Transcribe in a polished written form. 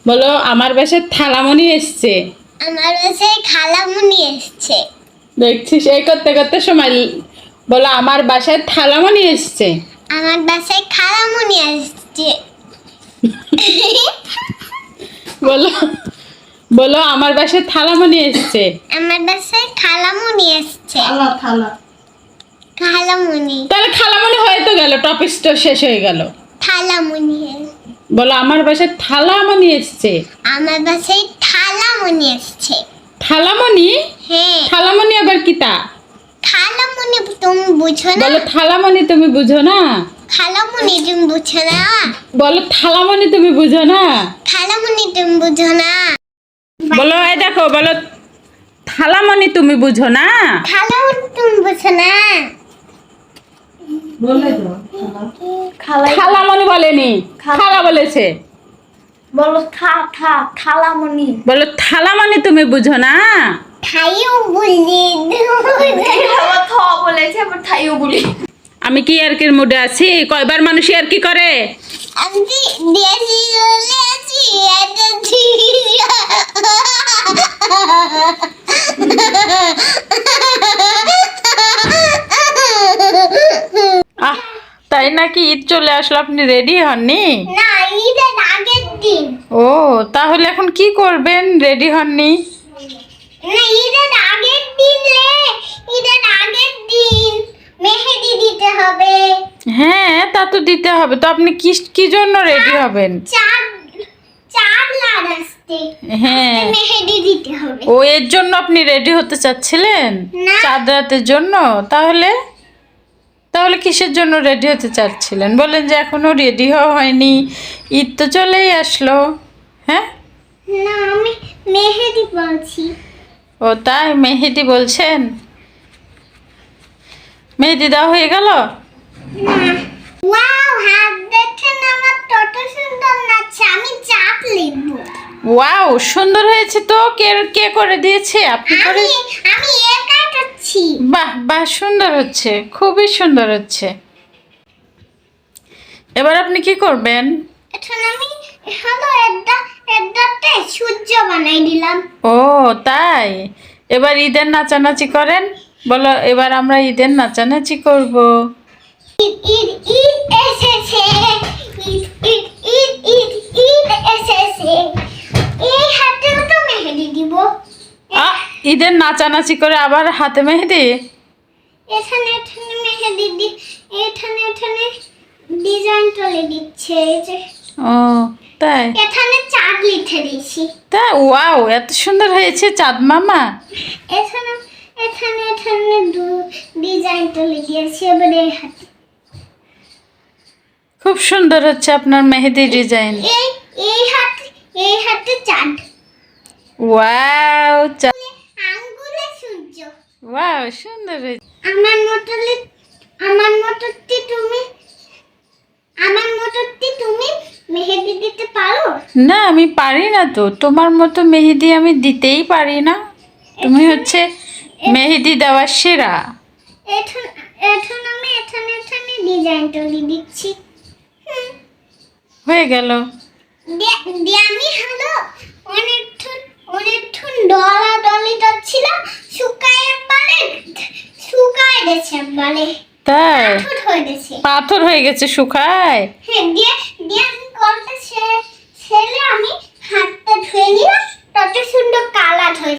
বলো আমার বাসায় থালামণি এসছে। আমার বাসায় খালামুনি এসছে। দেখছিস এই করতে করতে সময় বলো আমার বাসায় থালামণি এসছে। আমার বাসায় খালামুনি এসছে। বলো বলো আমার বাসায় থালামণি এসছে। আমার বাসায় খালামুনি এসছে। থালা থালা খালামুনি তাহলে খালামণি হয়ে তো গেল, টপিকটা শেষ হয়ে গেল। থালামুনি বলো আমার বাসায় থালামণি এসছে। আমার বাসায় থালামুনি এসছে। থালামণি? হ্যাঁ, থালামণি আবার কি তা? খালামুনি তুমি বুঝো না? বলো থালামণি তুমি বুঝো না? খালামুনি তুমি বুঝো না? বলো থালামণি তুমি বুঝো না? খালামুনি তুমি বুঝো না? বলো এই দেখো, বলো থালামণি তুমি বুঝো না? খালামুনি তুমি বুঝো না? বলে দাও খালা থালামণি বলেনি, খালা বলেছে। বলো খালামণি বলো থালামণি তুমি বুঝো না? খাইও বলি আবার থ বলেছে আবার থাইও বলি। আমি কি ইয়ার্কির মুডে আছি? কয়বার মানুষ ইয়ার্কি করে? আমি দেশি বলেছি এটা আহ, তাই নাকি? ঈদ চলে আসলো, আপনি রেডি হননি? না, ঈদের আগের দিন। ও, তাহলে এখন কি করবেন? রেডি হননি? না, ঈদের আগের দিন রে, ঈদের আগের দিন মেহেদি দিতে হবে। হ্যাঁ, তা তো দিতে হবে। তো আপনি কি কি জন্য রেডি হবেন? চাঁদ চাঁদ লাগাতে হ্যাঁ, মেহেদি দিতে হবে। ও এর জন্য আপনি রেডি হতে চাচ্ছিলেন? না। চাঁদ রাতের জন্য? তাহলে তাহলে কিসের জন্য রেডি হতে চাচ্ছিলেন? বলেন যে এখনো রেডি হওয়া হয়নি, ঈদ তো চলেই আসলো। হ্যাঁ, না, আমি মেহেদি বলছি। ও তাই মেহেদি বলছেন? মেহেদি দেওয়া হয়ে গেল? ওয়াও, হাত দেখেন আমার কত সুন্দর নাচছে। আমি চাঁদ লিখবো। ওয়াও, সুন্দর হয়েছে তো। কে কে করে দিয়েছে? আপনি করে? আমি আমি একাই করছি। বাহ বাহ, সুন্দর হচ্ছে, খুবই সুন্দর হচ্ছে। এবার আপনি কি করবেন? এখন আমি হলো একটাতে সূর্য বানাই দিলাম। ও তাই, এবার ঈদের নাচানাচি করেন। বলো এবার আমরা ঈদের নাচানাচি করব। ঈদ ঈদ ঈদ এসেছে। ঈদ ঈদ ঈদ ঈদ ঈদ এসেছে। এই হাতেও তো মেহেদি দিব। ঈদের নাচানাচি করে আবার হাতে মেহেদি? এখানে এখানে মেহেদি দি, এখানে এখানে ডিজাইন তুলে দিচ্ছে। এই যে ও তাই, এখানে চাঁদ লিখে দিয়েছি। তা ওয়াও, এত সুন্দর হয়েছে চাঁদ মামা। এখানে এখানে এখানে ডিজাইন তুলে দিয়েছি। এবারে এই হাতে খুব সুন্দর হচ্ছে আপনার মেহেদি ডিজাইন। এই এই হাতে চাঁদ। ওয়াও, আঙ্গুলে সূর্য। ওয়াও, সুন্দর হয়েছে। আমার মতোটি তুমি মেহেদি দিতে পারো? না, আমি পারি না তো। তোমার মতো মেহেদি আমি দিতেই পারি না। তুমি হচ্ছে মেহেদি দেওয়ার সেরা। এখন এখন আমি এখানে এখানে ডিজাইন তুলে দিচ্ছি। হয়ে গেল। দিয়ে আমি হলো অনেকক্ষণ ডলাডলি করছিলাম। শুকায় গেছে একবারে। তাই পাথর হয়ে গেছে। পাথর হয়ে গেছে শুকায়? হ্যাঁ, দিয়ে